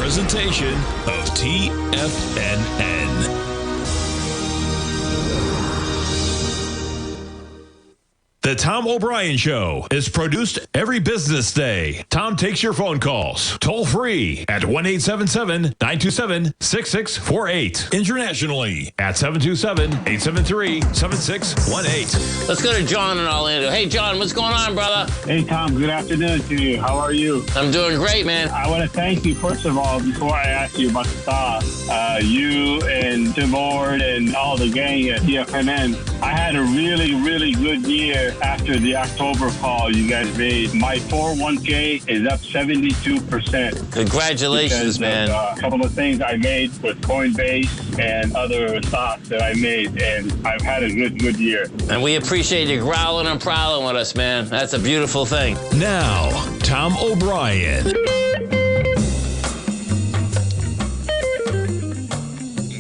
presentation of TFNN. The Tom O'Brien Show is produced every business day. Tom takes your phone calls toll free at 1-877-927-6648. Internationally at 727-873-7618. Let's go to John in Orlando. Hey, John, what's going on, brother? Hey, Tom. Good afternoon to you. How are you? I'm doing great, man. I want to thank you, first of all, before I ask you about the stock. You and Tim Ward and all the gang at TFNN. I had a really, really good year after the October call you guys made. My 401k is up 72%. Congratulations, man. A couple of things I made with Coinbase and other stocks that I made, and I've had a good year. And we appreciate you growling and prowling with us, man. That's a beautiful thing. Now, Tom O'Brien.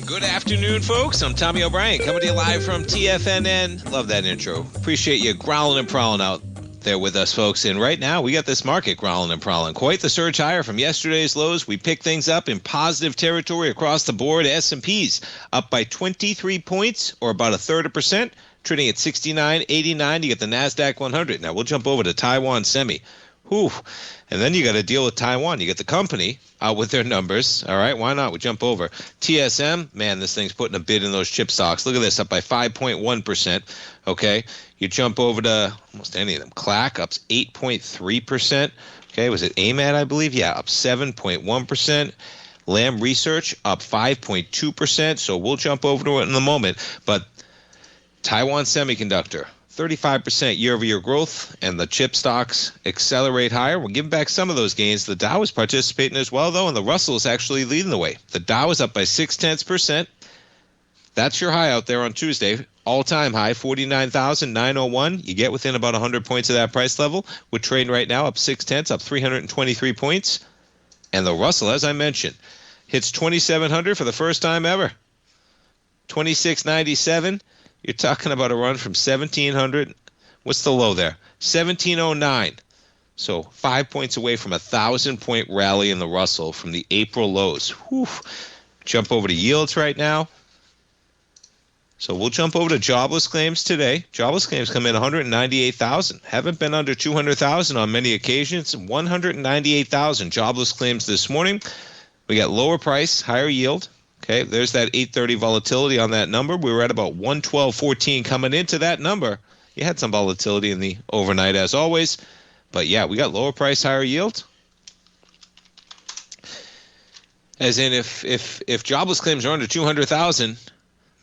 Good afternoon, folks. I'm Tommy O'Brien, coming to you live from TFNN. Love that intro. Appreciate you growling and prowling out there with us, folks. And right now, we got this market growling and prowling. Quite the surge higher from yesterday's lows. We picked things up in positive territory across the board. S&P's up by 23 points, or about 1/3%, trading at 69.89. You get the NASDAQ 100. Now, we'll jump over to Taiwan Semi. Whew. And then you got to deal with Taiwan. You get the company out with their numbers. All right, why not? We jump over. TSM, man, this thing's putting a bid in those chip stocks. Look at this, up by 5.1%. Okay, you jump over to almost any of them. Clack, up 8.3%. Okay, was it AMAT, I believe? Yeah, up 7.1%. Lam Research, up 5.2%. So we'll jump over to it in a moment. But Taiwan Semiconductor, 35% year-over-year growth, and the chip stocks accelerate higher. We'll give back some of those gains. The Dow is participating as well, though, and the Russell is actually leading the way. The Dow is up by 0.6%. That's your high out there on Tuesday. All-time high, 49,901. You get within about 100 points of that price level. We're trading right now up 0.6, up 323 points. And the Russell, as I mentioned, hits 2,700 for the first time ever. 2697. You're talking about a run from 1,700. What's the low there? 1,709. So 5 points away from a 1,000-point rally in the Russell from the April lows. Whew. Jump over to yields right now. So we'll jump over to jobless claims today. Jobless claims come in 198,000. Haven't been under 200,000 on many occasions. 198,000 jobless claims this morning. We got lower price, higher yield. Okay, there's that 830 volatility on that number. We were at about 112.14 coming into that number. You had some volatility in the overnight as always. But yeah, we got lower price, higher yield. As in if jobless claims are under 200,000,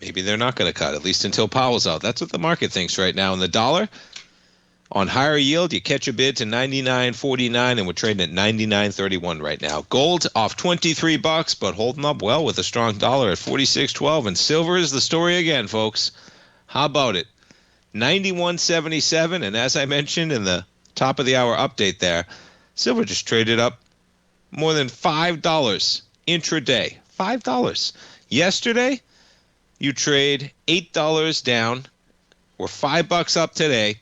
maybe they're not going to cut, at least until Powell's out. That's what the market thinks right now. And the dollar, on higher yield, you catch a bid to 99.49, and we're trading at 99.31 right now. Gold off $23, but holding up well with a strong dollar at 46.12. And silver is the story again, folks. How about it? 91.77, and as I mentioned in the top of the hour update there, silver just traded up more than $5 intraday. $5. Yesterday, you trade $8 down. We're $5 up today.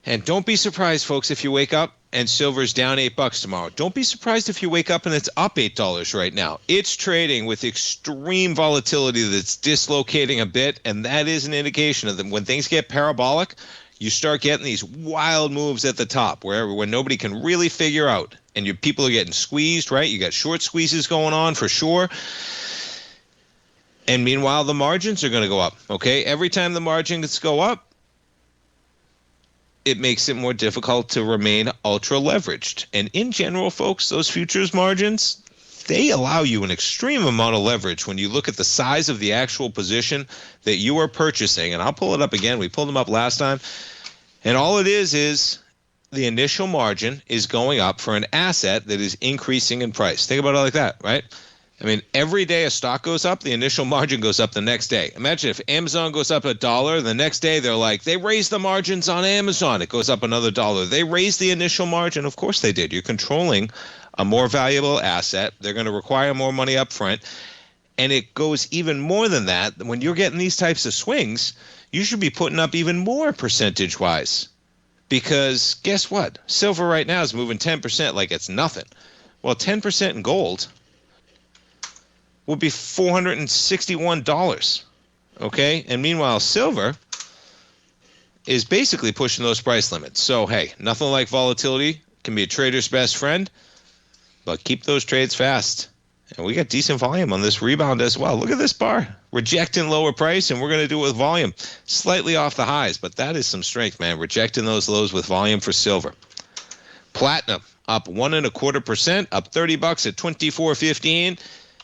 And don't be surprised, folks, if you wake up and silver's down $8 tomorrow. Don't be surprised if you wake up and it's up $8 right now. It's trading with extreme volatility that's dislocating a bit, and that is an indication of them. When things get parabolic, you start getting these wild moves at the top when nobody can really figure out, and your people are getting squeezed, right? You got short squeezes going on for sure. And meanwhile, the margins are going to go up, okay? Every time the margins go up, it makes it more difficult to remain ultra leveraged. And in general, folks, those futures margins, they allow you an extreme amount of leverage when you look at the size of the actual position that you are purchasing. And I'll pull it up again. We pulled them up last time. And all it is the initial margin is going up for an asset that is increasing in price. Think about it like that, right? I mean, every day a stock goes up, the initial margin goes up the next day. Imagine if Amazon goes up $1, the next day they're like, they raised the margins on Amazon. It goes up another $1. They raised the initial margin. Of course they did. You're controlling a more valuable asset. They're going to require more money up front. And it goes even more than that. When you're getting these types of swings, you should be putting up even more percentage-wise. Because guess what? Silver right now is moving 10% like it's nothing. Well, 10% in gold would be $461. Okay? And meanwhile, silver is basically pushing those price limits. So, hey, nothing like volatility. Can be a trader's best friend, but keep those trades fast. And we got decent volume on this rebound as well. Look at this bar. Rejecting lower price, and we're going to do it with volume. Slightly off the highs, but that is some strength, man. Rejecting those lows with volume for silver. Platinum up 1.25%, up $30 at $24.15.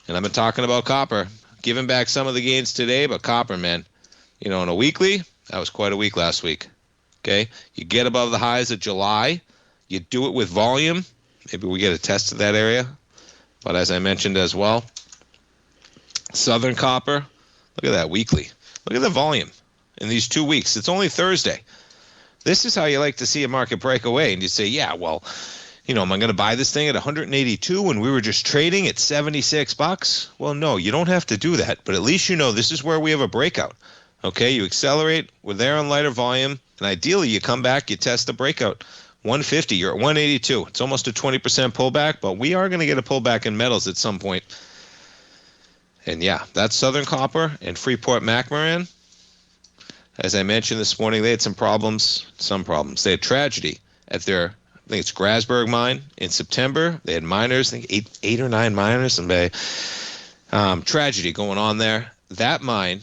And I've been talking about copper. Giving back some of the gains today, but copper, man. You know, on a weekly, that was quite a week last week. Okay? You get above the highs of July. You do it with volume. Maybe we get a test of that area. But as I mentioned as well, Southern Copper, look at that weekly. Look at the volume in these 2 weeks. It's only Thursday. This is how you like to see a market break away. And you say, yeah, well, you know, am I going to buy this thing at 182 when we were just trading at $76? Well, no, you don't have to do that. But at least you know this is where we have a breakout. Okay, you accelerate. We're there on lighter volume. And ideally, you come back, you test the breakout. 150, you're at 182. It's almost a 20% pullback, but we are going to get a pullback in metals at some point. And yeah, that's Southern Copper and Freeport-McMoRan. As I mentioned this morning, they had some problems. They had tragedy at their, I think it's Grasberg mine in September. They had miners, I think eight or nine miners, and tragedy going on there. That mine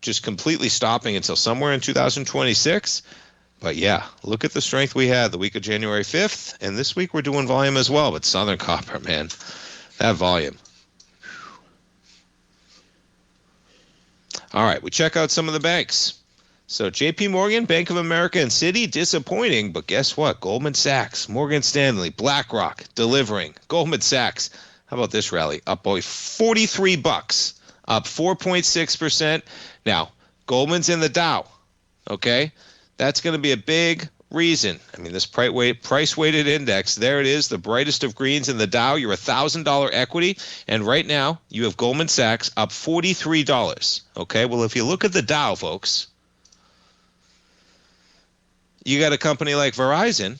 just completely stopping until somewhere in 2026. But yeah, look at the strength we had the week of January 5th, and this week we're doing volume as well. But Southern Copper, man, that volume. All right, we check out some of the banks. So JP Morgan, Bank of America, and Citi, disappointing. But guess what? Goldman Sachs, Morgan Stanley, BlackRock, delivering. Goldman Sachs, how about this rally? Up by $43, up 4.6%. Now, Goldman's in the Dow, okay? That's going to be a big reason. I mean, this price-weighted index, there it is, the brightest of greens in the Dow. You're $1,000 equity, and right now you have Goldman Sachs up $43. Okay, well, if you look at the Dow, folks, you got a company like Verizon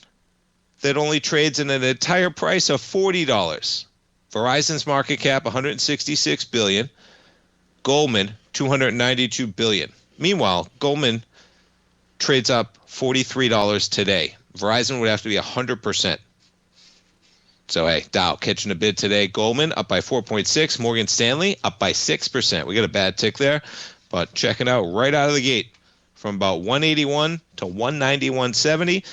that only trades in an entire price of $40. Verizon's market cap $166 billion, Goldman $292 billion. Meanwhile, Goldman trades up $43 today. Verizon would have to be 100%. So, hey, Dow catching a bid today. Goldman up by 4.6. Morgan Stanley up by 6%. We got a bad tick there, but check it out right out of the gate from about 181 to 191.70.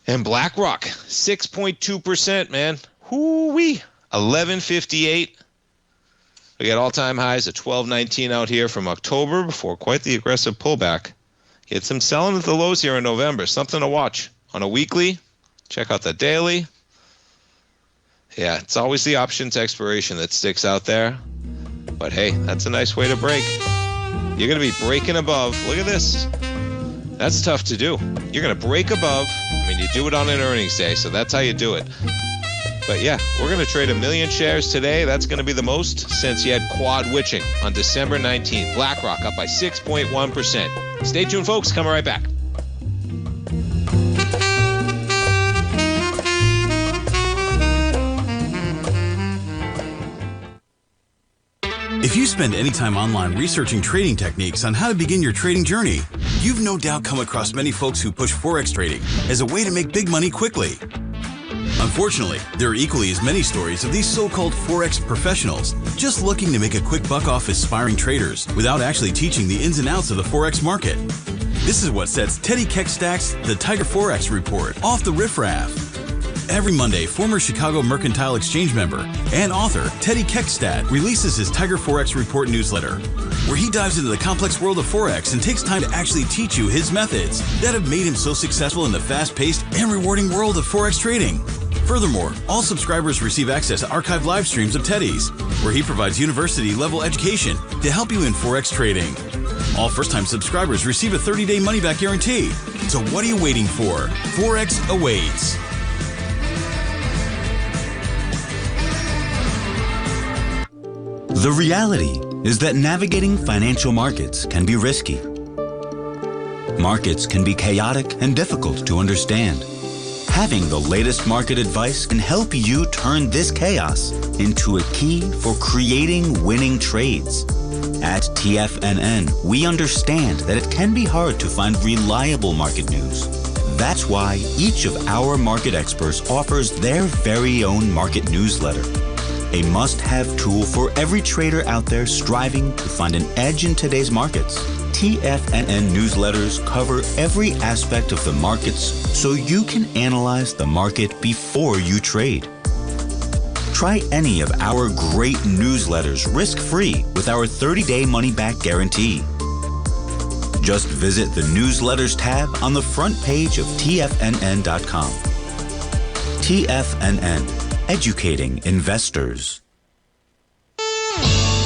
And BlackRock, 6.2%, man. Hoo-wee. 11.58. We got all-time highs at 12.19 out here from October before quite the aggressive pullback. Get some selling at the lows here in November. Something to watch. On a weekly, check out the daily. Yeah, it's always the options expiration that sticks out there. But hey, that's a nice way to break. You're going to be breaking above. Look at this. That's tough to do. You're going to break above. I mean, you do it on an earnings day, so that's how you do it. But yeah, we're going to trade 1 million shares today. That's going to be the most since you had quad witching on December 19th. BlackRock up by 6.1%. Stay tuned, folks. Coming right back. If you spend any time online researching trading techniques on how to begin your trading journey, you've no doubt come across many folks who push Forex trading as a way to make big money quickly. Unfortunately, there are equally as many stories of these so-called Forex professionals just looking to make a quick buck off aspiring traders without actually teaching the ins and outs of the Forex market. This is what sets Teddy Keckstad's The Tiger Forex Report off the riffraff. Every Monday, former Chicago Mercantile Exchange member and author Teddy Keckstad releases his Tiger Forex Report newsletter, where he dives into the complex world of Forex and takes time to actually teach you his methods that have made him so successful in the fast-paced and rewarding world of Forex trading. Furthermore, all subscribers receive access to archived live streams of Teddy's, where he provides university-level education to help you in Forex trading. All first-time subscribers receive a 30-day money-back guarantee. So what are you waiting for? Forex awaits. The reality is that navigating financial markets can be risky. Markets can be chaotic and difficult to understand. Having the latest market advice can help you turn this chaos into a key for creating winning trades. At TFNN, we understand that it can be hard to find reliable market news. That's why each of our market experts offers their very own market newsletter, a must-have tool for every trader out there striving to find an edge in today's markets. TFNN newsletters cover every aspect of the markets so you can analyze the market before you trade. Try any of our great newsletters risk-free with our 30-day money-back guarantee. Just visit the Newsletters tab on the front page of TFNN.com. TFNN, educating investors.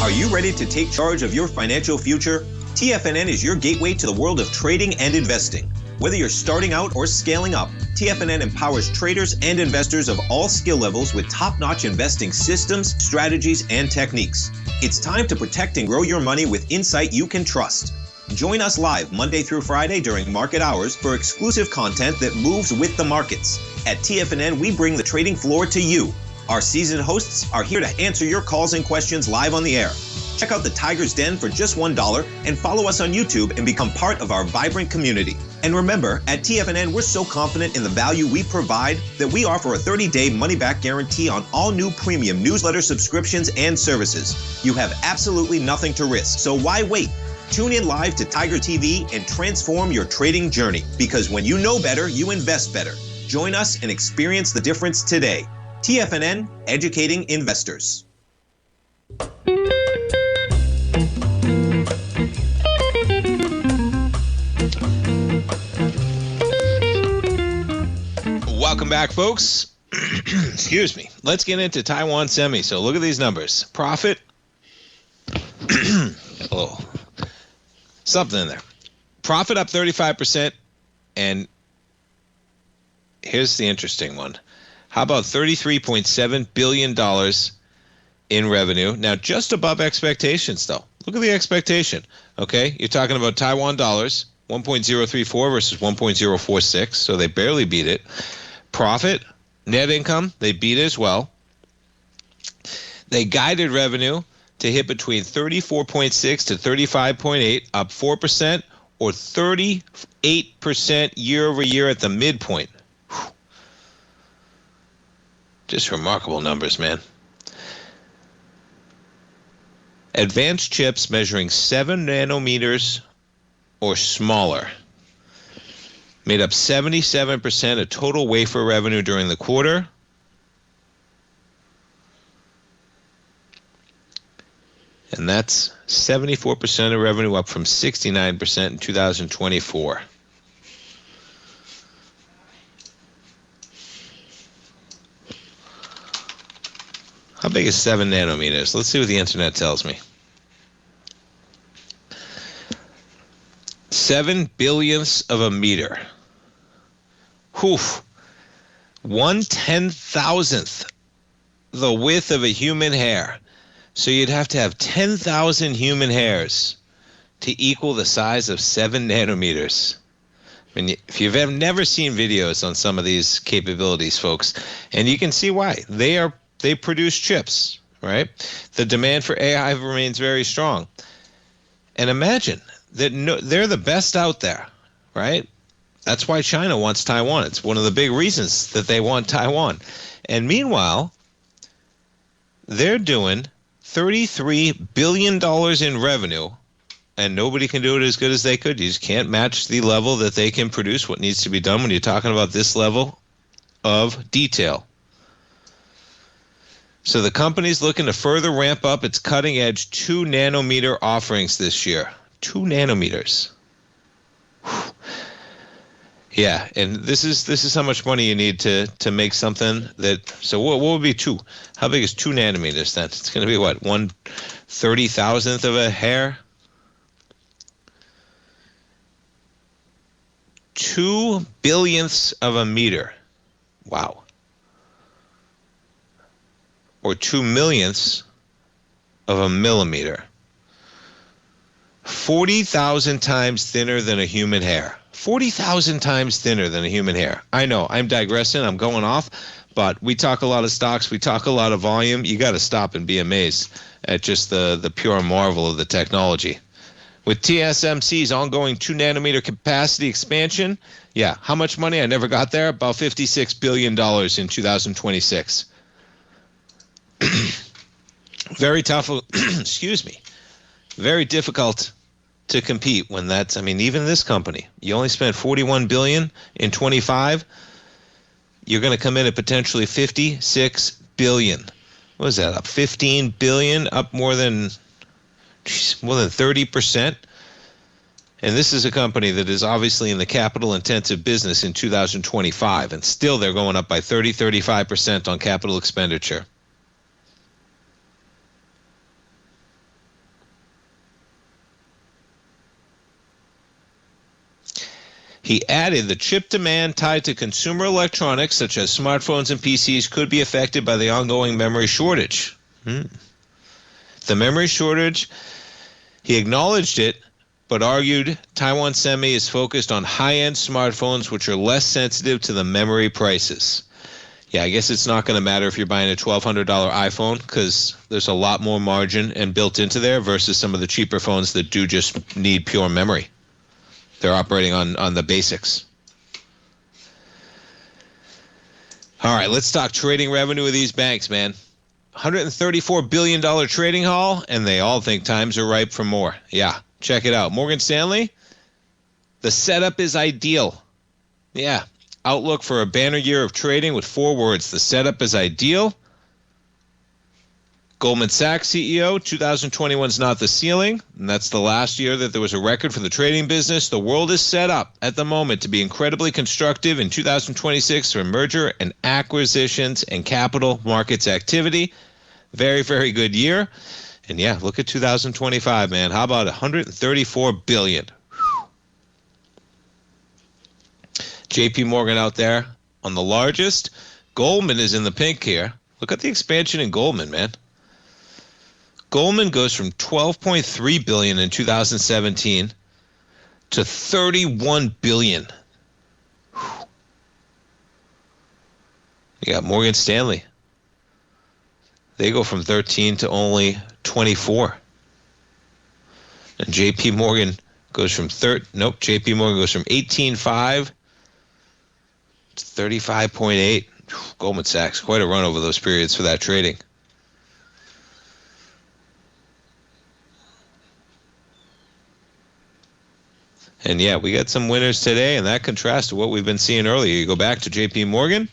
Are you ready to take charge of your financial future? TFNN is your gateway to the world of trading and investing. Whether you're starting out or scaling up, TFNN empowers traders and investors of all skill levels with top-notch investing systems, strategies, and techniques. It's time to protect and grow your money with insight you can trust. Join us live Monday through Friday during market hours for exclusive content that moves with the markets. At TFNN, we bring the trading floor to you. Our seasoned hosts are here to answer your calls and questions live on the air. Check out the Tiger's Den for just $1 and follow us on YouTube and become part of our vibrant community. And remember, at TFNN, we're so confident in the value we provide that we offer a 30-day money-back guarantee on all new premium newsletter subscriptions and services. You have absolutely nothing to risk, so why wait? Tune in live to Tiger TV and transform your trading journey, because when you know better, you invest better. Join us and experience the difference today. TFNN, educating investors. Welcome back, folks. Excuse me. Let's get into Taiwan Semi. So look at these numbers. Profit. Oh, something in there. Profit up 35%. And here's the interesting one. How about $33.7 billion in revenue? Now, just above expectations, though. Look at the expectation. Okay, you're talking about Taiwan dollars, 1.034 versus 1.046, so they barely beat it. Profit, net income, they beat it as well. They guided revenue to hit between 34.6 to 35.8, up 4%, or 38% year over year at the midpoint. Whew. Just remarkable numbers, man. Advanced chips measuring 7 nanometers or smaller made up 77% of total wafer revenue during the quarter. And that's 74% of revenue, up from 69% in 2024. How big is 7 nanometers? Let's see what the internet tells me. 7 billionths of a meter. Whew. 1/10,000th the width of a human hair. So you'd have to have 10,000 human hairs to equal the size of 7 nanometers. I mean, if you've never seen videos on some of these capabilities, folks, and you can see why. They produce chips, right? The demand for AI remains very strong. And imagine that they're the best out there, right? That's why China wants Taiwan. It's one of the big reasons that they want Taiwan. And meanwhile, they're doing $33 billion in revenue, and nobody can do it as good as they could. You just can't match the level that they can produce, what needs to be done when you're talking about this level of detail. So the company's looking to further ramp up its cutting-edge 2 nanometer offerings this year. 2 nanometers. Whew. Yeah, and this is how much money you need to make something that. So what would be 2? How big is 2 nanometers then? It's going to be what, 1/30,000th of a hair? 2 billionths of a meter. Wow. Or 2 millionths of a millimeter. 40,000 times thinner than a human hair. 40,000 times thinner than a human hair. I know, I'm digressing, I'm going off, but we talk a lot of stocks, we talk a lot of volume. You got to stop and be amazed at just the pure marvel of the technology. With TSMC's ongoing 2-nanometer capacity expansion, yeah, how much money? I never got there. About $56 billion in 2026. Very tough, excuse me, very difficult to compete when that's, I mean, even this company, you only spent $41 billion in 25. You're going to come in at potentially $56 billion. What is that, up $15 billion, up more than 30%? And this is a company that is obviously in the capital-intensive business in 2025, and still they're going up by 35% on capital expenditure. He added the chip demand tied to consumer electronics, such as smartphones and PCs, could be affected by the ongoing memory shortage. The memory shortage, he acknowledged it, but argued Taiwan Semi is focused on high-end smartphones, which are less sensitive to the memory prices. Yeah, I guess it's not going to matter if you're buying a $1,200 iPhone, because there's a lot more margin and built into there versus some of the cheaper phones that do just need pure memory. They're operating on the basics. All right, let's talk trading revenue of these banks, man. $134 billion trading haul, and they all think times are ripe for more. Yeah, check it out. Morgan Stanley, the setup is ideal. Yeah, outlook for a banner year of trading with 4 words. The setup is ideal. Goldman Sachs CEO, 2021 is not the ceiling, and that's the last year that there was a record for the trading business. The world is set up at the moment to be incredibly constructive in 2026 for merger and acquisitions and capital markets activity. Very, very good year. And yeah, look at 2025, man. How about $134 billion? JP Morgan out there on the largest. Goldman is in the pink here. Look at the expansion in Goldman, man. Goldman goes from $12.3 billion in 2017 to $31 billion. You got Morgan Stanley. They go from 13 to only 24. And JP Morgan goes from JP Morgan goes from 18.5 to 35.8. Goldman Sachs, quite a run over those periods for that trading. And yeah, we got some winners today, and that contrasts to what we've been seeing earlier. You go back to JP Morgan,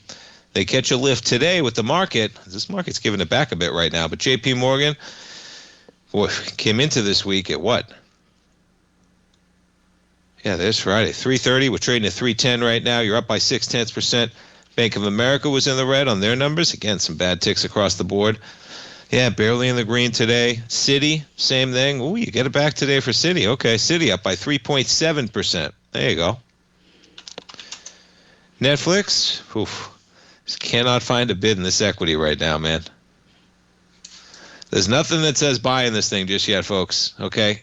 they catch a lift today with the market. This market's giving it back a bit right now, but JP Morgan came into this week at what? Yeah, there's Friday, 330. We're trading at 310 right now. You're up by 0.6%. Bank of America was in the red on their numbers. Again, some bad ticks across the board. Yeah, barely in the green today. Citi, same thing. Ooh, you get it back today for Citi. Okay, Citi up by 3.7%. There you go. Netflix, just cannot find a bid in this equity right now, man. There's nothing that says buy in this thing just yet, folks. Okay?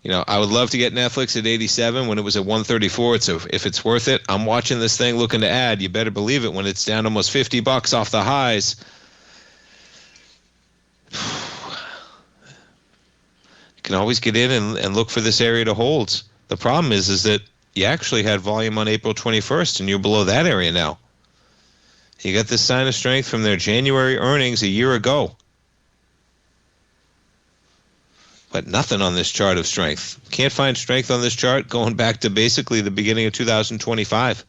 You know, I would love to get Netflix at 87 when it was at 134. So if it's worth it, I'm watching this thing looking to add. You better believe it when it's down almost $50 off the highs. You can always get in and look for this area to hold. The problem is that you actually had volume on April 21st, and you're below that area now. You got this sign of strength from their January earnings a year ago. But nothing on this chart of strength. Can't find strength on this chart going back to basically the beginning of 2025.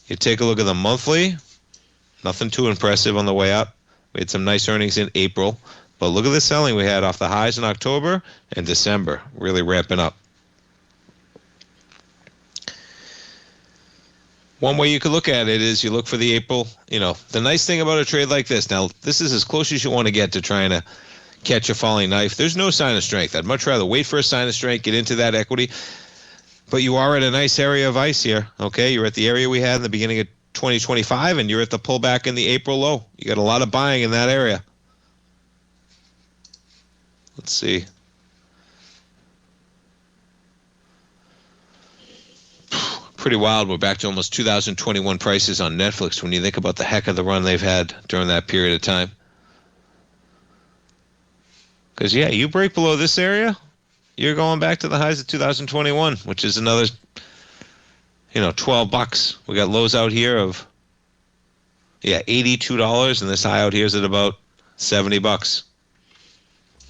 You take a look at the monthly, nothing too impressive on the way up. We had some nice earnings in April. But look at the selling we had off the highs in October and December, really ramping up. One way you could look at it is you look for the April, the nice thing about a trade like this, now this is as close as you want to get to trying to catch a falling knife. There's no sign of strength. I'd much rather wait for a sign of strength, get into that equity. But you are at a nice area of ice here, okay? You're at the area we had in the beginning of 2025, and you're at the pullback in the April low. You got a lot of buying in that area. Let's see. pretty wild. We're back to almost 2021 prices on Netflix when you think about the heck of the run they've had during that period of time. Because, yeah, you break below this area, you're going back to the highs of 2021, which is another, $12. We got lows out here of, $82, and this high out here is at about $70.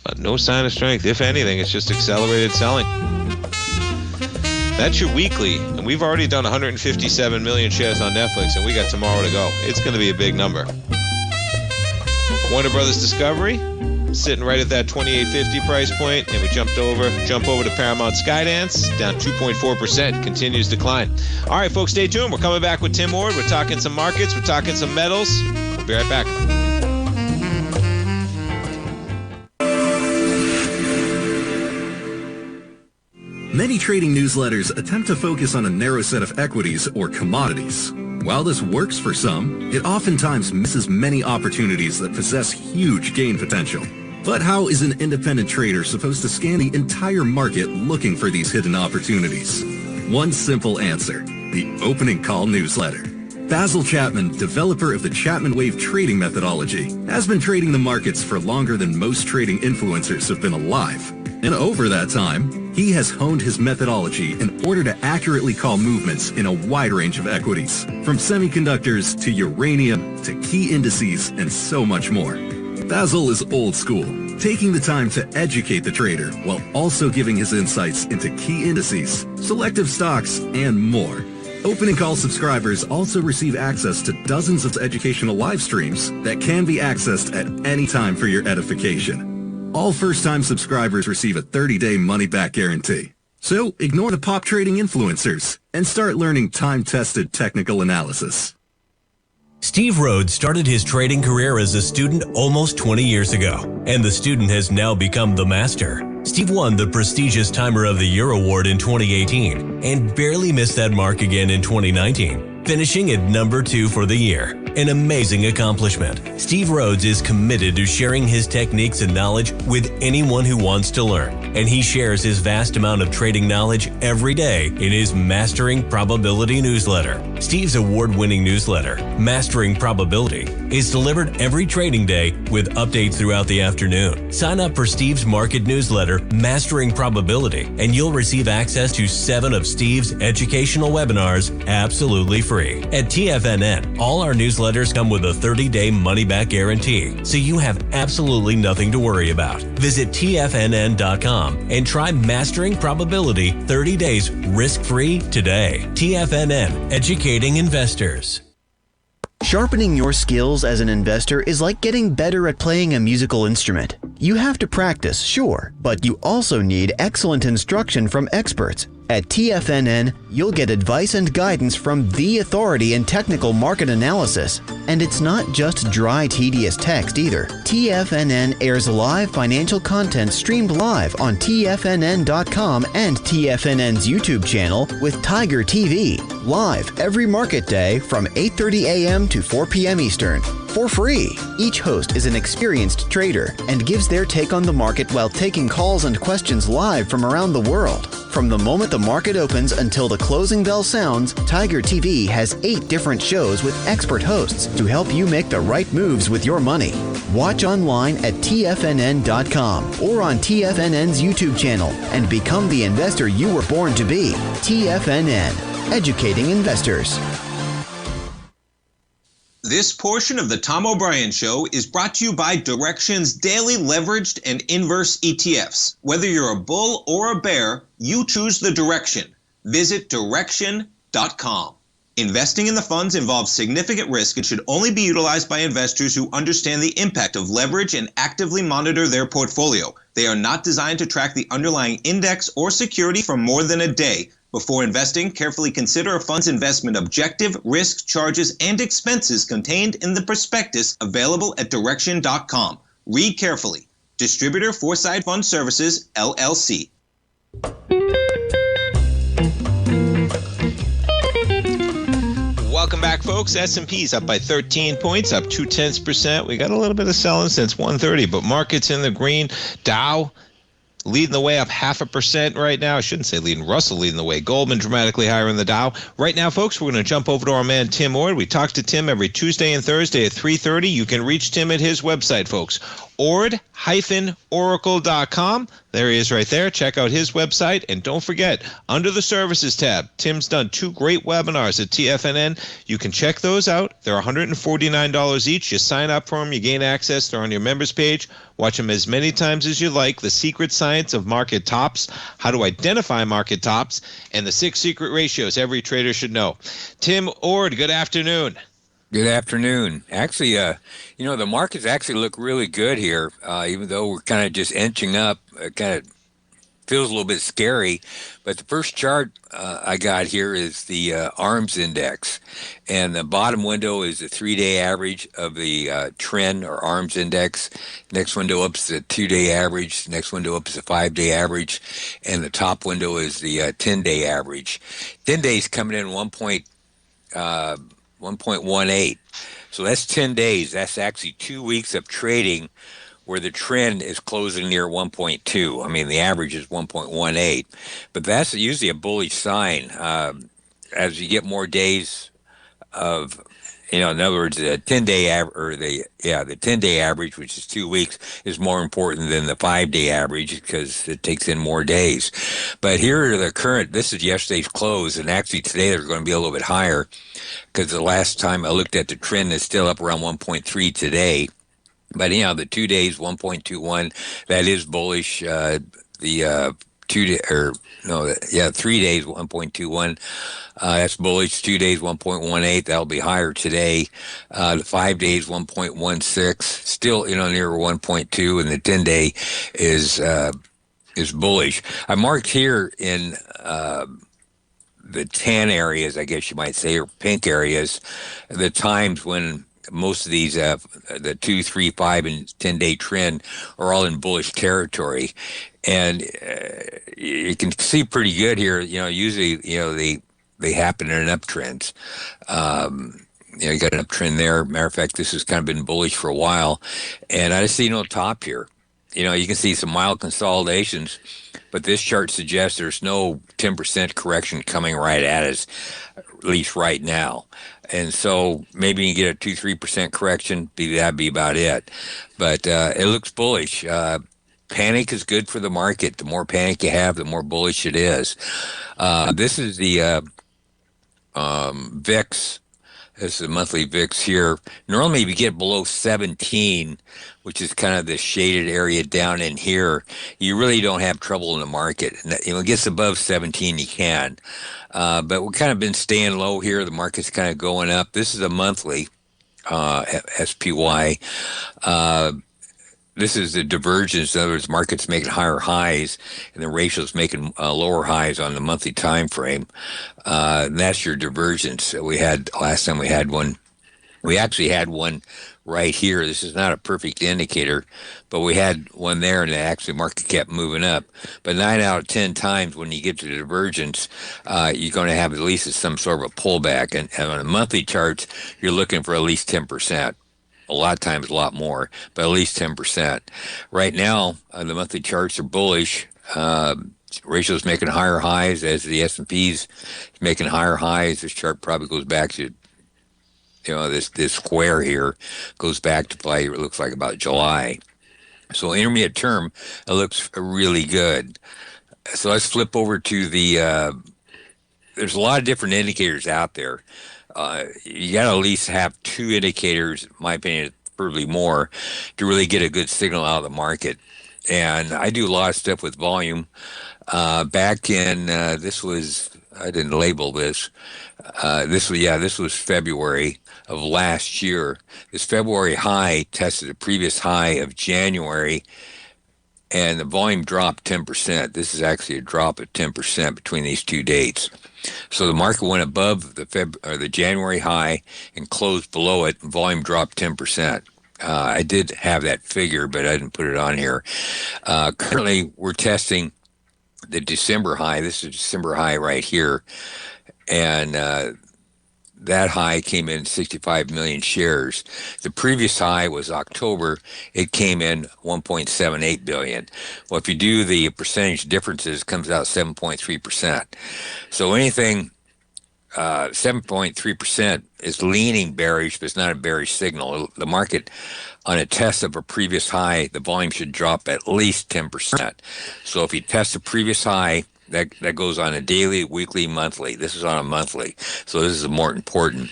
But no sign of strength. If anything, it's just accelerated selling. That's your weekly, and we've already done 157 million shares on Netflix, and we got tomorrow to go. It's going to be a big number. Warner Brothers Discovery, sitting right at that 28.50 price point, and we jump over to Paramount Skydance, down 2.4%, continues decline. All right, folks, stay tuned. We're coming back with Tim Ward. We're talking some markets. We're talking some metals. We'll be right back. Many trading newsletters attempt to focus on a narrow set of equities or commodities. While this works for some, it oftentimes misses many opportunities that possess huge gain potential. But how is an independent trader supposed to scan the entire market looking for these hidden opportunities? One simple answer: the opening call newsletter. Basil Chapman, developer of the Chapman Wave trading methodology, has been trading the markets for longer than most trading influencers have been alive. And over that time, he has honed his methodology in order to accurately call movements in a wide range of equities, from semiconductors to uranium to key indices and so much more. Basil is old school, taking the time to educate the trader while also giving his insights into key indices, selective stocks, and more. Opening Call subscribers also receive access to dozens of educational live streams that can be accessed at any time for your edification. All first-time subscribers receive a 30-day money-back guarantee. So ignore the pop trading influencers and start learning time-tested technical analysis. Steve Rhodes started his trading career as a student almost 20 years ago, and the student has now become the master. Steve won the prestigious Timer of the Year award in 2018 and barely missed that mark again in 2019, finishing at number 2 for the year. An amazing accomplishment. Steve Rhodes is committed to sharing his techniques and knowledge with anyone who wants to learn, and he shares his vast amount of trading knowledge every day in his Mastering Probability newsletter. Steve's award-winning newsletter, Mastering Probability, is delivered every trading day with updates throughout the afternoon. Sign up for Steve's market newsletter, Mastering Probability, and you'll receive access to 7 of Steve's educational webinars absolutely free. At TFNN, all our newsletters come with a 30-day money-back guarantee, so you have absolutely nothing to worry about. Visit TFNN.com and try Mastering Probability 30 days risk-free today. TFNN, educating investors. Sharpening your skills as an investor is like getting better at playing a musical instrument. You have to practice, sure, but you also need excellent instruction from experts. At TFNN, you'll get advice and guidance from the authority in technical market analysis. And it's not just dry, tedious text either. TFNN airs live financial content streamed live on TFNN.com and TFNN's YouTube channel with Tiger TV, live every market day from 8:30 a.m. to 4 p.m. Eastern, for free. Each host is an experienced trader and gives their take on the market while taking calls and questions live from around the world. From the moment the market opens until the closing bell sounds, Tiger TV has 8 different shows with expert hosts to help you make the right moves with your money. Watch online at TFNN.com or on TFNN's YouTube channel and become the investor you were born to be. TFNN, educating investors. This portion of the Tom O'Brien Show is brought to you by Direxion's daily leveraged and inverse ETFs. Whether you're a bull or a bear, you choose the direction. Visit Direxion.com. Investing in the funds involves significant risk and should only be utilized by investors who understand the impact of leverage and actively monitor their portfolio. They are not designed to track the underlying index or security for more than a day. Before investing, carefully consider a fund's investment objective, risk, charges, and expenses contained in the prospectus available at Direxion.com. Read carefully. Distributor Foreside Fund Services, LLC. Welcome back, folks. S&P's up by 13 points, up 0.2%. We got a little bit of selling since 1:30, but markets in the green. Dow leading the way up 0.5% right now. I shouldn't say leading. Russell leading the way. Goldman dramatically higher in the Dow. Right now, folks, we're going to jump over to our man Tim Ord. We talk to Tim every Tuesday and Thursday at 3:30. You can reach Tim at his website, folks. Ord-oracle.com. There he is right there. Check out his website. And don't forget, under the services tab, Tim's done 2 great webinars at TFNN. You can check those out. They're $149 each. You sign up for them. You gain access. They're on your members page. Watch them as many times as you like. The secret science of market tops, how to identify market tops, and the 6 secret ratios every trader should know. Tim Ord, good afternoon. Good afternoon. Actually, the markets actually look really good here, even though we're kind of just inching up. It kind of feels a little bit scary. But the first chart I got here is the ARMS index. And the bottom window is the 3-day average of the trend or ARMS index. Next window up is the 2-day average. Next window up is the 5-day average. And the top window is the 10-day average. 10 days coming in 1.18. So that's 10 days. That's actually 2 weeks of trading where the trend is closing near 1.2. I mean, the average is 1.18. But that's usually a bullish sign. As you get more days of, in other words, the 10-day the 10-day average, which is 2 weeks, is more important than the 5-day average because it takes in more days. But here are the current, this is yesterday's close, and actually today they're going to be a little bit higher because the last time I looked at the trend is still up around 1.3 today. But the 2 days, 1.21, that is bullish. The 3 days, 1.21. That's bullish. 2 days, 1.18. That'll be higher today. The 5 days, 1.16. Still, near 1.2, and the 10-day is bullish. I marked here in the tan areas, I guess you might say, or pink areas, the times when most of these, the 2, 3, 5, and 10-day trend are all in bullish territory. And you can see pretty good here, usually, they happen in uptrends. You got an uptrend there. Matter of fact, this has kind of been bullish for a while. And I just see no top here. You can see some mild consolidations, but this chart suggests there's no 10% correction coming right at us, at least right now. And so maybe you get a 2-3% correction, that'd be about it. But it looks bullish. Panic is good for the market. The more panic you have, the more bullish it is. This is the VIX. This is the monthly VIX here. Normally, if you get below 17, which is kind of the shaded area down in here, you really don't have trouble in the market. And it gets above 17, you can. But we've kind of been staying low here. The market's kind of going up. This is a monthly SPY. This is the divergence. In other words, markets making higher highs, and the ratio's making lower highs on the monthly time frame. And that's your divergence. We had last time we had one. We actually had one right here. This is not a perfect indicator, but we had one there, and the market kept moving up. But 9 out of 10 times when you get to the divergence, you're going to have at least some sort of a pullback. And on the monthly charts, you're looking for at least 10%. A lot of times a lot more, but at least 10%. Right now, the monthly charts are bullish. Ratio's making higher highs as the S&P's making higher highs. This chart probably goes back to, this square here goes back to probably, it looks like about July. So intermediate term, it looks really good. So let's flip over to the, there's a lot of different indicators out there. You got to at least have 2 indicators, in my opinion, probably more, to really get a good signal out of the market. And I do a lot of stuff with volume. Back in, this was, I didn't label this. This was February of last year. This February high tested the previous high of January, and the volume dropped 10%. This is actually a drop of 10% between these 2 dates. So the market went above the January high and closed below it, and volume dropped 10%. I did have that figure, but I didn't put it on here. Currently, we're testing the December high. This is December high right here. And that high came in 65 million shares. The previous high was October. It came in 1.78 billion. Well, if you do the percentage differences, it comes out 7.3%. So anything 7.3% is leaning bearish, but it's not a bearish signal. The market, on a test of a previous high, the volume should drop at least 10%. So if you test the previous high, that goes on a daily, weekly, monthly. This is on a monthly, so this is more important.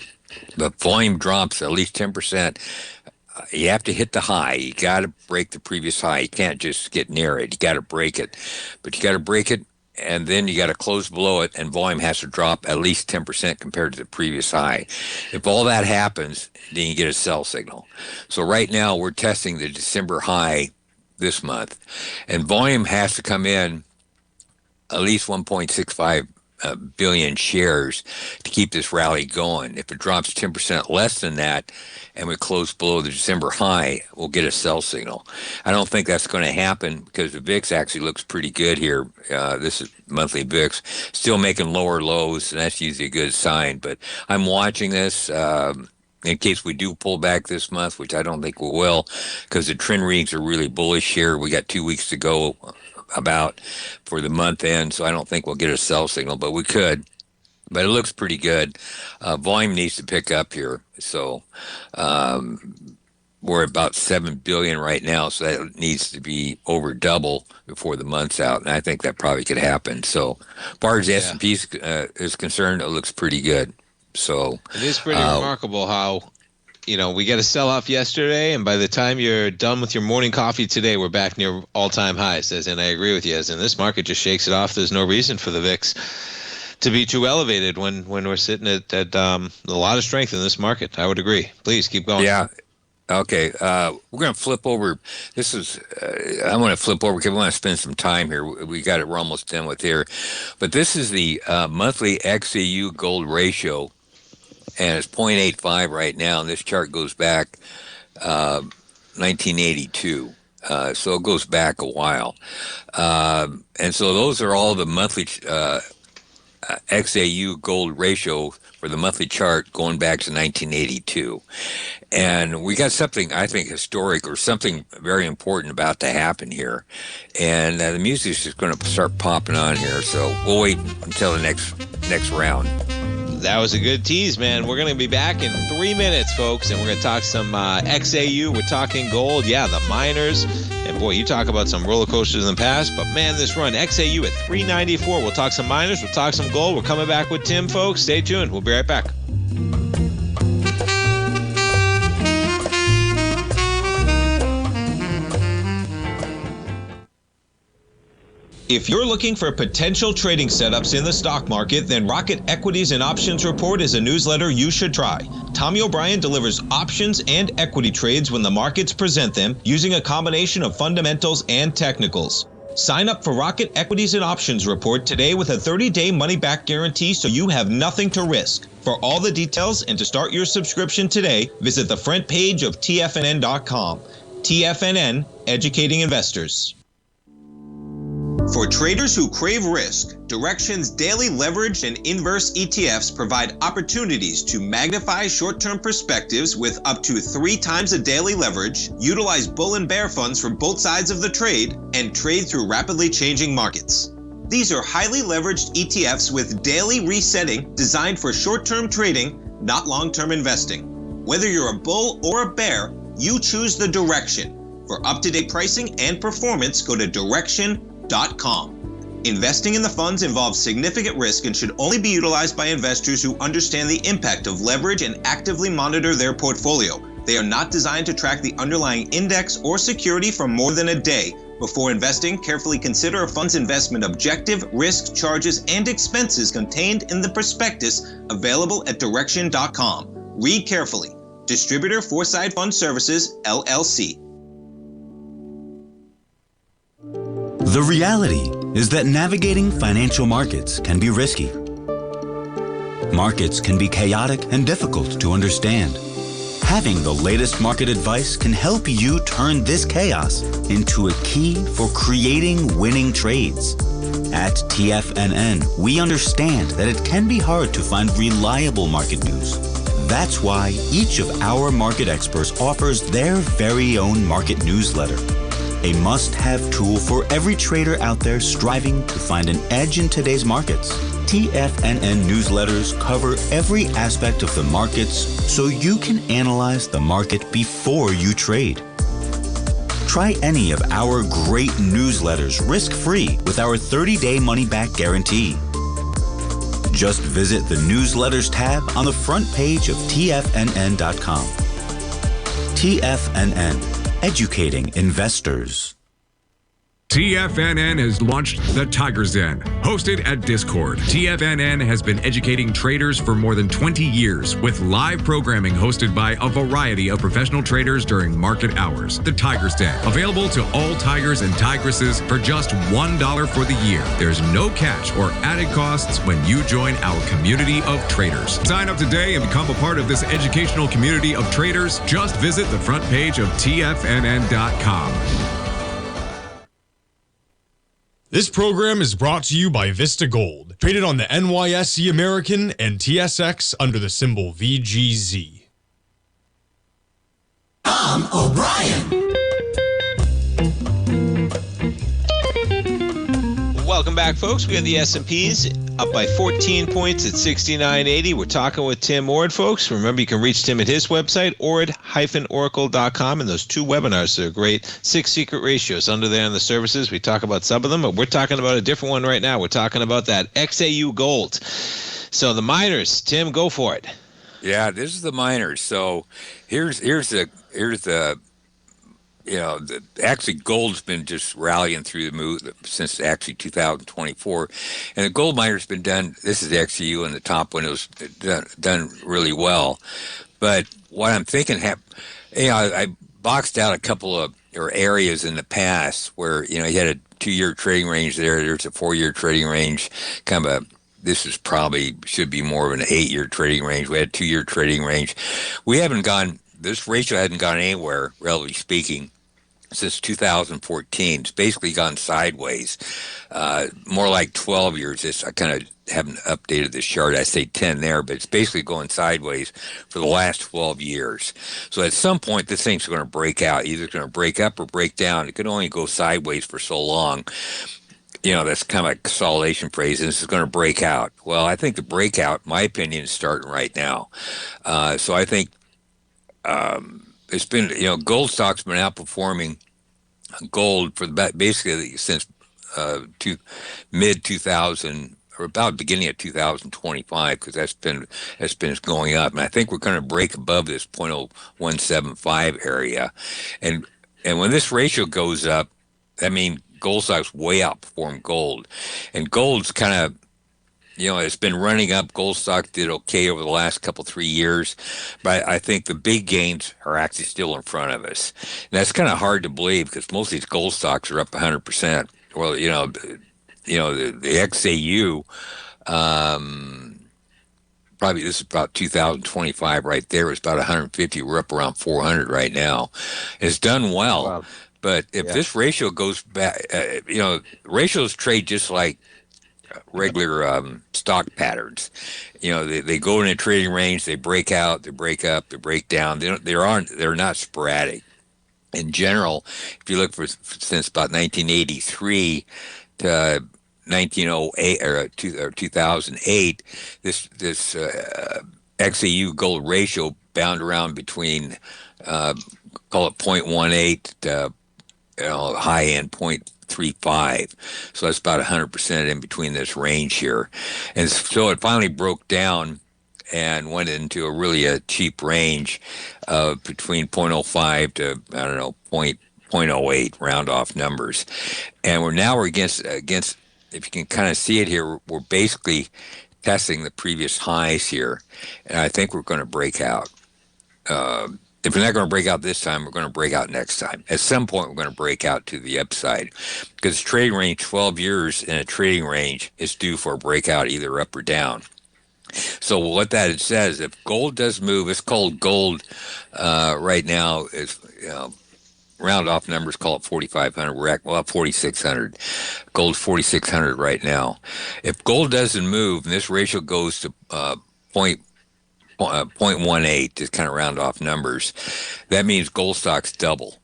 The volume drops at least 10%. You have to hit the high. You got to break the previous high. You can't just get near it. You got to break it. But you got to break it, and then you got to close below it, and volume has to drop at least 10% compared to the previous high. If all that happens, then you get a sell signal. So right now we're testing the December high this month, and volume has to come in at least 1.65 billion shares to keep this rally going. If it drops 10% less than that and we close below the December high, we'll get a sell signal. I don't think that's going to happen because the VIX actually looks pretty good here. This is monthly VIX, still making lower lows, and that's usually a good sign. But I'm watching this in case we do pull back this month, which I don't think we will, because the trend readings are really bullish here. We got 2 weeks to go about for the month end, so I don't think we'll get a sell signal, but we could. But it looks pretty good. Volume needs to pick up here, so we're about 7 billion right now, so that needs to be over double before the month's out, and I think that probably could happen. So as far as the S&P is concerned, it looks pretty good. So it is pretty remarkable how, we got a sell-off yesterday, and by the time you're done with your morning coffee today, we're back near all-time highs. And I agree with you, as in this market just shakes it off. There's no reason for the VIX to be too elevated when we're sitting at a lot of strength in this market. I would agree. Please keep going. Yeah. Okay. We're going to flip over. This is, I want to flip over because we want to spend some time here. We're almost done with here. But this is the monthly XAU gold ratio. And it's 0.85 right now, and this chart goes back 1982. So it goes back a while. And so those are all the monthly XAU gold ratio for the monthly chart going back to 1982. And we got something, I think, historic or something very important about to happen here. And the music is just going to start popping on here. So we'll wait until the next round. That was a good tease, man. We're going to be back in 3 minutes, folks, and we're going to talk some XAU. We're talking gold. Yeah, the miners. And, boy, you talk about some roller coasters in the past. But, man, this run, XAU at 394. We'll talk some miners. We'll talk some gold. We're coming back with Tim, folks. Stay tuned. We'll be right back. If you're looking for potential trading setups in the stock market, then Rocket Equities and Options Report is a newsletter you should try. Tommy O'Brien delivers options and equity trades when the markets present them, using a combination of fundamentals and technicals. Sign up for Rocket Equities and Options Report today with a 30-day money-back guarantee, so you have nothing to risk. For all the details and to start your subscription today, visit the front page of TFNN.com. TFNN, educating investors. For traders who crave risk, Direxion's daily leveraged and inverse ETFs provide opportunities to magnify short-term perspectives with up to 3 times a daily leverage, utilize bull and bear funds from both sides of the trade, and trade through rapidly changing markets. These are highly leveraged ETFs with daily resetting designed for short-term trading, not long-term investing. Whether you're a bull or a bear, you choose the Direxion. For up-to-date pricing and performance, go to Direxion.com. Investing in the funds involves significant risk and should only be utilized by investors who understand the impact of leverage and actively monitor their portfolio. They are not designed to track the underlying index or security for more than a day. Before investing, carefully consider a fund's investment objective, risk, charges, and expenses contained in the prospectus available at Direxion.com. Read carefully. Distributor Foresight Fund Services, LLC. The reality is that navigating financial markets can be risky. Markets can be chaotic and difficult to understand. Having the latest market advice can help you turn this chaos into a key for creating winning trades. At TFNN, we understand that it can be hard to find reliable market news. That's why each of our market experts offers their very own market newsletter, a must-have tool for every trader out there striving to find an edge in today's markets. TFNN newsletters cover every aspect of the markets so you can analyze the market before you trade. Try any of our great newsletters risk-free with our 30-day money-back guarantee. Just visit the Newsletters tab on the front page of TFNN.com. TFNN, educating investors. TFNN has launched the Tiger's Den, hosted at Discord. TFNN has been educating traders for more than 20 years with live programming hosted by a variety of professional traders during market hours. The Tiger's Den, available to all tigers and tigresses for just $1 for the year. There's no catch or added costs when you join our community of traders. Sign up today and become a part of this educational community of traders. Just visit the front page of TFNN.com. This program is brought to you by Vista Gold, traded on the NYSE American and TSX under the symbol VGZ. Tom O'Brien. Welcome back, folks. We have the S&Ps up by 14 points at 69.80. We're talking with Tim Ord, folks. Remember, you can reach Tim at his website, ord-oracle.com, and those two webinars are great. 6 secret ratios under there in the services. We talk about some of them, but we're talking about a different one right now. We're talking about that XAU gold. So the miners, Tim, go for it. Yeah, this is the miners. So here's the actually gold's been just rallying through the move since actually 2024, and the gold miner's been done. This is the XEU, and the top one was done really well. But what I'm thinking, I boxed out a couple of areas in the past where you had a 2-year trading range there. There's a 4-year trading range, kind of a. This is probably should be more of an 8-year trading range. We had a 2-year trading range. We haven't gone. This ratio hadn't gone anywhere, relatively speaking, since 2014. It's basically gone sideways, more like 12 years. I kind of haven't updated this chart. I say 10 there, but it's basically going sideways for the last 12 years. So at some point, this thing's going to break out. Either it's going to break up or break down. It can only go sideways for so long. That's kind of a consolidation phrase, and this is going to break out. Well, I think the breakout, in my opinion, is starting right now. So I think it's been, gold stocks been outperforming gold for basically since mid 2000 or about the beginning of 2025, because that's been going up, and I think we're going to break above this 0.0175 area, and when this ratio goes up, that means gold stocks way outperform gold, and gold's kind of. It's been running up. Gold stock did okay over the last 3 years, but I think the big gains are actually still in front of us. And that's kind of hard to believe because most of these gold stocks are up 100%. Well, the XAU, probably this is about 2025 right there. It's about 150. We're up around 400 right now. It's done well. Wow. But if this ratio goes back, ratios trade just like regular stock patterns. They go in a trading range, they break out, they break up, they break down. They're not sporadic. In general, if you look since about 1983 to 1908 or 2008, this XAU gold ratio bound around between call it 0.18 to high end 0.35, so that's about 100% in between this range here, and so it finally broke down and went into a cheap range of between 0.05 to 0.08 round off numbers, and we're against if you can kind of see it here, we're basically testing the previous highs here, and I think we're going to break out. If we're not going to break out this time, we're going to break out next time. At some point, we're going to break out to the upside because trading range, 12 years in a trading range, is due for a breakout either up or down. So what that says, if gold does move, it's called gold right now. Is round off numbers, call it 4,500. We're at 4,600. Gold's 4,600 right now. If gold doesn't move and this ratio goes to 0.18, just kind of round off numbers, that means gold stocks double.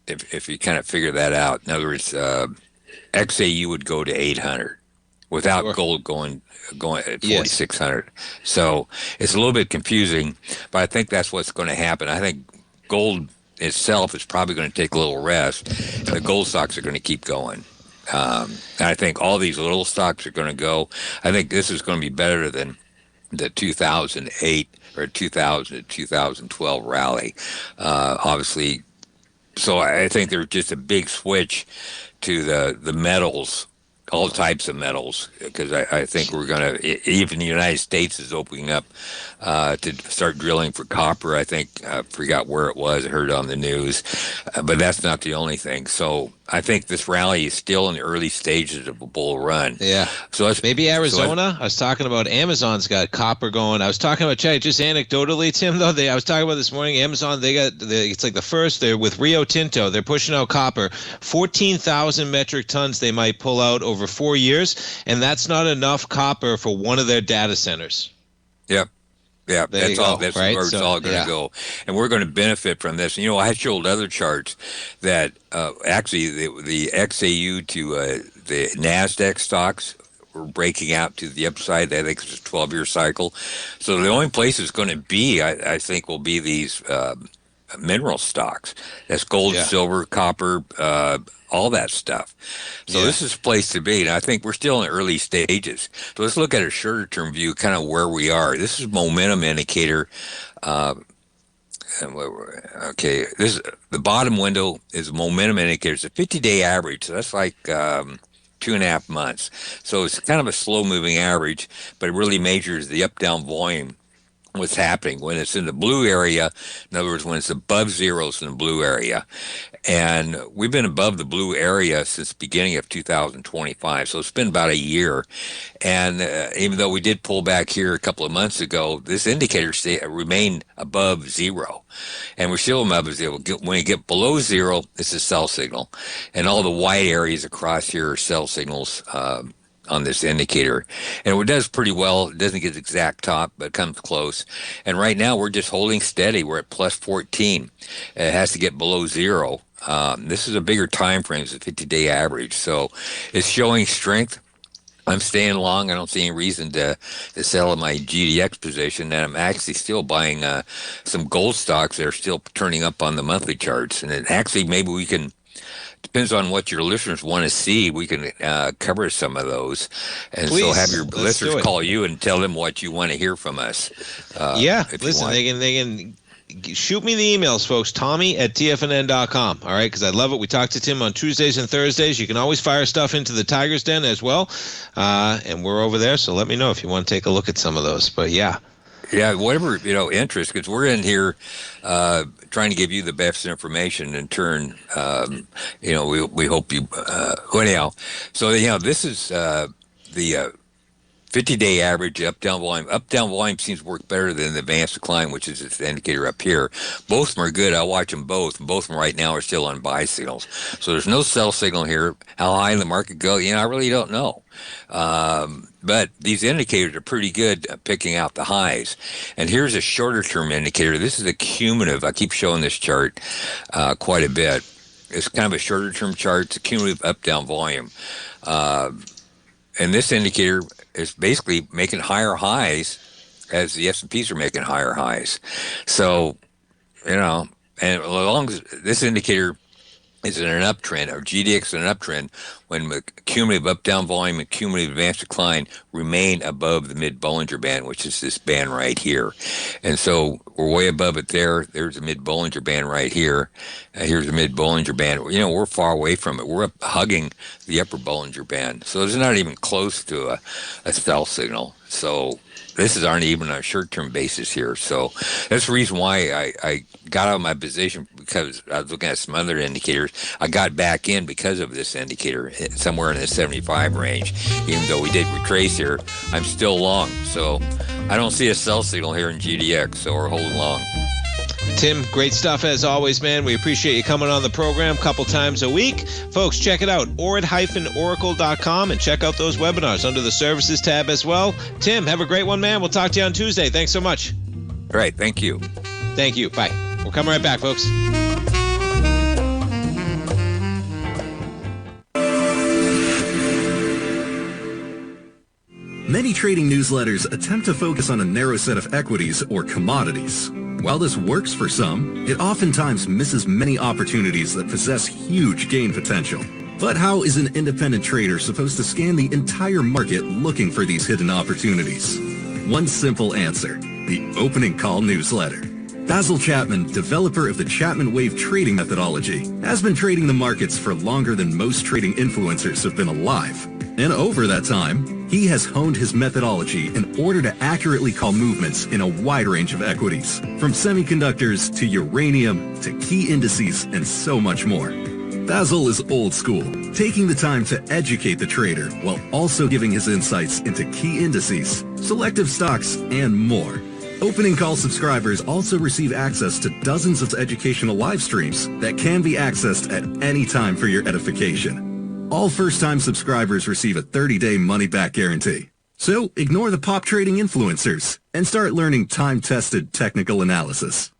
If you kind of figure that out, in other words, XAU would go to 800 without gold going at 4,600. So it's a little bit confusing, but I think that's what's going to happen. I think gold itself is probably going to take a little rest, and the gold stocks are going to keep going. And I think all these little stocks are going to go. I think this is going to be better than the 2008 or 2000 to 2012 rally. Obviously, so I think there's just a big switch to the metals, all types of metals, because I think we're going to, even the United States is opening up to start drilling for copper. I think, I forgot where it was, I heard it on the news, but that's not the only thing. So I think this rally is still in the early stages of a bull run. Yeah. So maybe Arizona. I was talking about Amazon's got copper going. I was talking about just anecdotally, Tim. Though I was talking about this morning, Amazon. It's like the first. They're with Rio Tinto. They're pushing out copper. 14,000 metric tons they might pull out over 4 years, and that's not enough copper for one of their data centers. Yep. Yeah, that's all. That's right? where it's all going to go, and we're going to benefit from this. You know, I showed other charts that actually the XAU to the Nasdaq stocks were breaking out to the upside. I think it's a 12-year cycle. So the only place it's going to be, I think, will be these mineral stocks. That's gold, silver, copper, all that stuff. So this is a place to be, and I think we're still in the early stages. So let's look at a shorter-term view, kind of where we are. This is momentum indicator. Okay, the bottom window is momentum indicator. It's a 50-day average, so that's like 2.5 months. So it's kind of a slow-moving average, but it really measures the up-down volume, what's happening when it's in the blue area. In other words, when it's above zeros in the blue area. And we've been above the blue area since the beginning of 2025. So it's been about a year. And even though we did pull back here a couple of months ago, this indicator remained above zero. And we're still above zero. When you get below zero, it's a sell signal. And all the white areas across here are sell signals on this indicator. And it does pretty well. It doesn't get the exact top, but it comes close. And right now we're just holding steady. We're at plus 14. It has to get below zero. This is a bigger time frame. It's a 50-day average. So it's showing strength. I'm staying long. I don't see any reason to sell in my GDX position. And I'm actually still buying some gold stocks that are still turning up on the monthly charts. And it actually, maybe we can, depends on what your listeners want to see, we can cover some of those. And Please, so have your let's listeners do it. call you and tell them what you want to hear from us. Listen, they can shoot me the emails, folks. Tommy@tfnn.com. All right, because I love it. We talk to Tim on Tuesdays and Thursdays. You can always fire stuff into the Tiger's Den as well. And we're over there, so let me know if you want to take a look at some of those. But yeah, whatever, interest, because we're in here trying to give you the best information. In turn, we hope you, anyhow. So, this is the 50-day average up-down volume. Up-down volume seems to work better than the advanced decline, which is this indicator up here. Both of them are good. I watch them both. Both of them right now are still on buy signals. So there's no sell signal here. How high the market go, I really don't know. But these indicators are pretty good at picking out the highs. And here's a shorter-term indicator. This is a cumulative. I keep showing this chart quite a bit. It's kind of a shorter-term chart. It's a cumulative up-down volume. And this indicator is basically making higher highs as the S&Ps are making higher highs. So, and as long as this indicator is in an uptrend, or GDX in an uptrend, when the cumulative up-down volume and cumulative advanced decline remain above the mid-Bollinger Band, which is this band right here. And so we're way above it there. There's a mid-Bollinger Band right here. Here's a mid-Bollinger Band. We're far away from it. We're up hugging the upper Bollinger Band. So it's not even close to a sell signal. So this aren't even on a short-term basis here. So that's the reason why I got out of my position, because I was looking at some other indicators. I got back in because of this indicator, somewhere in the 75 range. Even though we did retrace here, I'm still long. So I don't see a sell signal here in GDX, so we're holding long. Tim, great stuff as always, man. We appreciate you coming on the program a couple times a week. Folks, check it out, orid-oracle.com, and check out those webinars under the services tab as well. Tim, have a great one, man. We'll talk to you on Tuesday. Thanks so much. All right. Thank you. Thank you. Bye. We'll come right back, folks. Many trading newsletters attempt to focus on a narrow set of equities or commodities. While this works for some, it oftentimes misses many opportunities that possess huge gain potential. But how is an independent trader supposed to scan the entire market looking for these hidden opportunities? One simple answer: the opening call newsletter. Basil Chapman, developer of the Chapman Wave trading methodology, has been trading the markets for longer than most trading influencers have been alive. And over that time, he has honed his methodology in order to accurately call movements in a wide range of equities, from semiconductors to uranium to key indices and so much more. Basil is old school, taking the time to educate the trader while also giving his insights into key indices, selective stocks, and more. Opening call subscribers also receive access to dozens of educational live streams that can be accessed at any time for your edification. All first-time subscribers receive a 30-day money-back guarantee. So ignore the pop trading influencers and start learning time-tested technical analysis.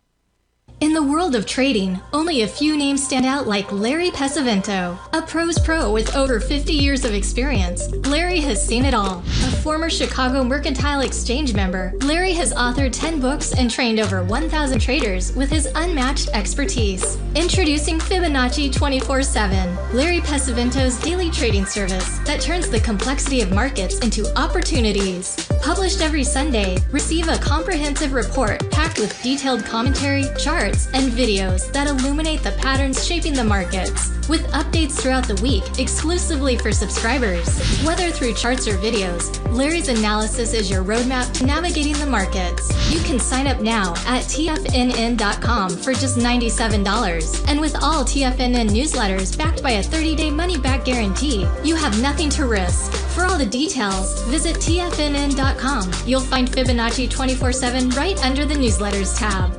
In the world of trading, only a few names stand out like Larry Pesavento, a pro's pro with over 50 years of experience. Larry has seen it all. A former Chicago Mercantile Exchange member, Larry has authored 10 books and trained over 1,000 traders with his unmatched expertise. Introducing Fibonacci 24/7, Larry Pesavento's daily trading service that turns the complexity of markets into opportunities. Published every Sunday, receive a comprehensive report packed with detailed commentary, charts, and videos that illuminate the patterns shaping the markets, with updates throughout the week exclusively for subscribers. Whether through charts or videos, Larry's analysis is your roadmap to navigating the markets. You can sign up now at TFNN.com for just $97. And with all TFNN newsletters backed by a 30-day money-back guarantee, you have nothing to risk. For all the details, visit TFNN.com. You'll find Fibonacci 24/7 right under the newsletters tab.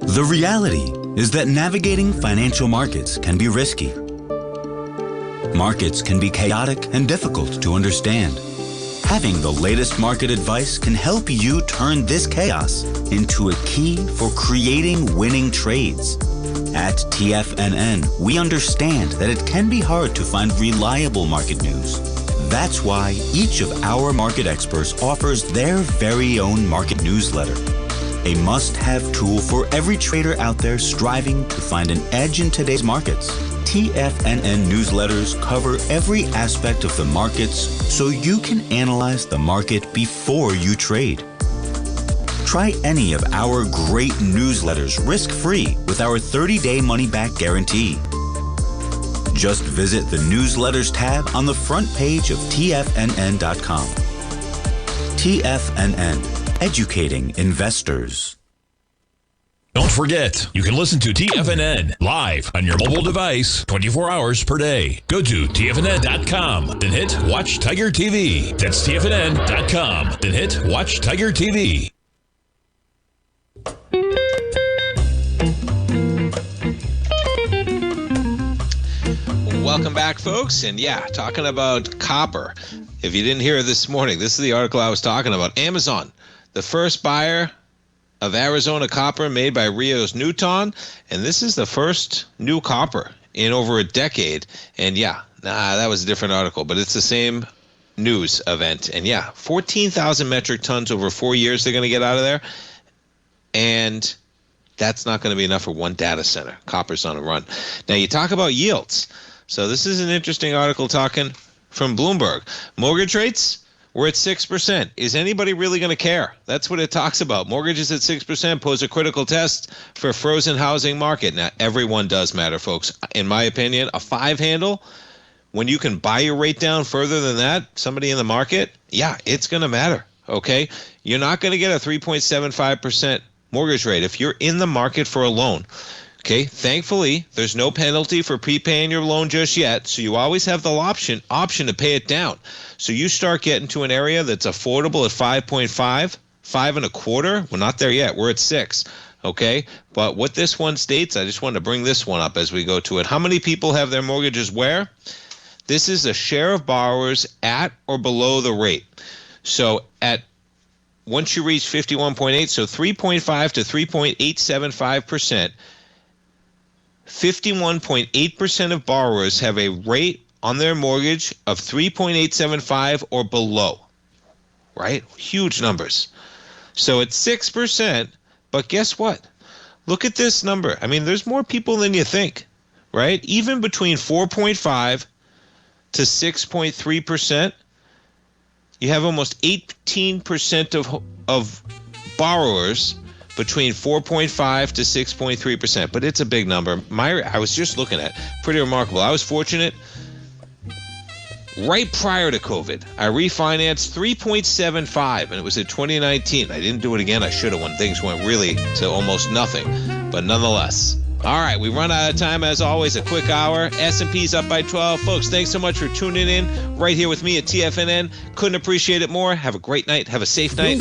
The reality is that navigating financial markets can be risky. Markets can be chaotic and difficult to understand. Having the latest market advice can help you turn this chaos into a key for creating winning trades. At TFNN, we understand that it can be hard to find reliable market news. That's why each of our market experts offers their very own market newsletter. A must-have tool for every trader out there striving to find an edge in today's markets. TFNN newsletters cover every aspect of the markets so you can analyze the market before you trade. Try any of our great newsletters risk-free with our 30-day money-back guarantee. Just visit the newsletters tab on the front page of TFNN.com. TFNN. Educating investors. Don't forget, you can listen to TFNN live on your mobile device 24 hours per day. Go to TFNN.com, then hit Watch Tiger TV. That's TFNN.com, then hit Watch Tiger TV. Welcome back, folks. And yeah, talking about copper. If you didn't hear it this morning, this is the article I was talking about. Amazon, the first buyer of Arizona copper made by Rio's Newton, and this is the first new copper in over a decade. And yeah, that was a different article, but it's the same news event. And yeah, 14,000 metric tons over 4 years they're going to get out of there, and that's not going to be enough for one data center. Copper's on a run. Now you talk about yields. So this is an interesting article talking from Bloomberg. Mortgage rates, we're at 6%. Is anybody really going to care? That's what it talks about. Mortgages at 6% pose a critical test for a frozen housing market. Now, everyone does matter, folks. In my opinion, a 5 handle, when you can buy your rate down further than that, somebody in the market, yeah, it's going to matter, okay? You're not going to get a 3.75% mortgage rate if you're in the market for a loan. Okay, thankfully, there's no penalty for prepaying your loan just yet, so you always have the option to pay it down. So you start getting to an area that's affordable at 5.5, 5.25. We're not there yet. We're at 6. Okay, but what this one states, I just want to bring this one up as we go to it. How many people have their mortgages where? This is a share of borrowers at or below the rate. So once you reach 51.8, so 3.5 to 3.875%, 51.8% of borrowers have a rate on their mortgage of 3.875 or below, right? Huge numbers. So it's 6%. But guess what? Look at this number. I mean, there's more people than you think, right? Even between 4.5 to 6.3%, you have almost 18% of borrowers between 4.5 to 6.3%. But it's a big number. I was just looking at pretty remarkable. I was fortunate. Right prior to COVID, I refinanced 3.75, and it was in 2019. I didn't do it again. I should have when things went really to almost nothing, but nonetheless. All right, we run out of time as always. A quick hour. S&P's up by 12. Folks, thanks so much for tuning in right here with me at TFNN. Couldn't appreciate it more. Have a great night. Have a safe night.